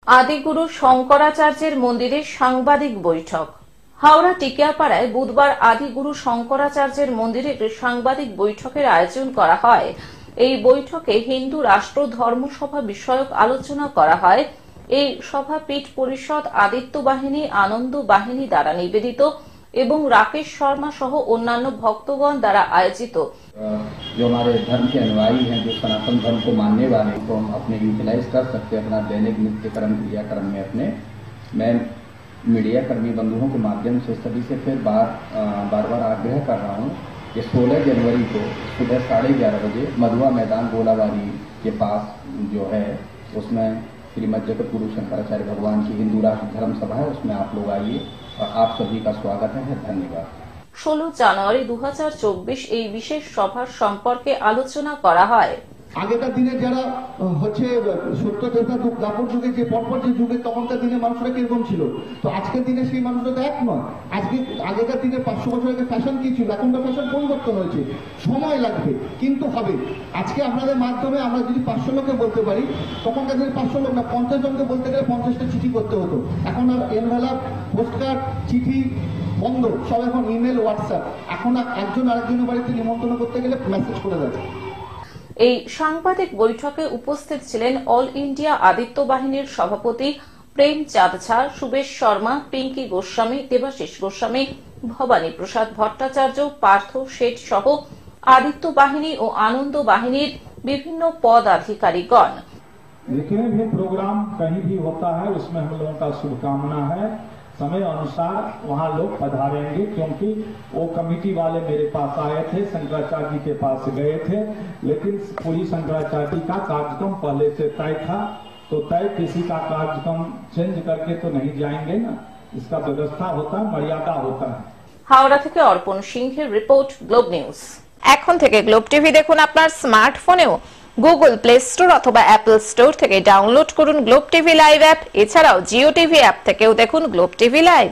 আদিগুরু শঙ্করাচার্যের মন্দিরে সাংবাদিক বৈঠক। হাওড়া টিকিয়াপাড়ায় বুধবার আদিগুরু শঙ্করাচার্যের মন্দিরে সাংবাদিক বৈঠকের আয়োজন করা হয়। এই বৈঠকে হিন্দু রাষ্ট্র ধর্মসভা বিষয়ক আলোচনা করা হয়। এই সভা পীঠ পরিষদ, আদিত্য বাহিনী, আনন্দ বাহিনী দ্বারা নিবেদিত এবং রাকেশ शर्मा सह अन्यान्य भक्तगण द्वारा आयोजित। जो हमारे धर्म के अनुयायी हैं, जो सनातन धर्म को मानने वाले हैं, तो हम अपने यूटिलाइज कर सकते हैं अपना दैनिक नित्य कर्म क्रियाक्रम में अपने। मैं मीडिया कर्मी बंधुओं के माध्यम से सभी से फिर बार आग्रह कर रहा हूँ कि 16 जनवरी को सुबह 11:30 बजे मधुआ मैदान गोलाबारी के पास जो है उसमें श्रीमद जगत गुरु शंकराचार्य भगवान की हिंदू राष्ट्र धर्म सभा है, उसमें आप लोग आइए और आप सभी का स्वागत है। धन्यवाद। 16 জানুয়ারি 2024 এই বিশেষ সভার সম্পর্কে আলোচনা করা হয়। আগেকার দিনে যারা হচ্ছে সত্যদেবতা দাপর যুগে যে পরপর যে যুগে তখনকার দিনে মানুষরা কিরকম ছিল, তো আজকের দিনে সেই মানুষরা তো এক নয়। আগেকার দিনে 500 বছর আগে ফ্যাশন কি ছিল, এখনকার ফ্যাশন পরিবর্তন হয়েছে, সময় লাগবে কিন্তু হবে। আজকে আপনাদের মাধ্যমে আমরা যদি 500 লোককে বলতে পারি, তখনকার দিনে 500 লোক না 50 জনকে বলতে গেলে 50টা চিঠি করতে হতো। এখন আর এনভেলপ, পোস্টকার্ড, চিঠি বন্ধ, সব এখন ইমেল, হোয়াটসঅ্যাপ। এখন একজন আরেকজনের বাড়িতে নিমন্ত্রণ করতে গেলে মেসেজ করে যাচ্ছে। এই সাংবাদিক বৈঠকে উপস্থিত ছিলেন অল ইন্ডিয়া আদিত্য বাহিনীর সভাপতি প্রেম চাঁদ ঝা, সুবেশ শর্মা, পিঙ্কি গোস্বামী, দেবাশিস গোস্বামী, ভবানী প্রসাদ ভট্টাচার্য, পার্থ শেঠ সহ আদিত্য বাহিনী ও আনন্দ বাহিনীর বিভিন্ন পদাধিকারীগণ। जितने भी प्रोग्राम कहीं भी होता है उसमें हम लोगों का शुभकामना है। समय अनुसार वहाँ लोग पधारेंगे, क्योंकि वो कमेटी वाले मेरे पास आए थे, शंकराचार्य जी के पास गए थे, लेकिन पूरी शंकराचार्य जी का कार्यक्रम पहले से तय था, तो तय किसी का कार्यक्रम चेंज करके तो नहीं जाएंगे ना, इसका व्यवस्था होता है, मर्यादा होता है। হাওড়া থেকে অর্পণ সিংহের রিপোর্ট, গ্লোব নিউজ। এখন থেকে গ্লোব টিভি দেখুন আপনার স্মার্টফোনেও। গুগল প্লে স্টোর অথবা অ্যাপল স্টোর থেকে ডাউনলোড করুন গ্লোব টিভি লাইভ অ্যাপ। এছাড়াও জিও টিভি অ্যাপ থেকেও দেখুন গ্লোব টিভি লাইভ।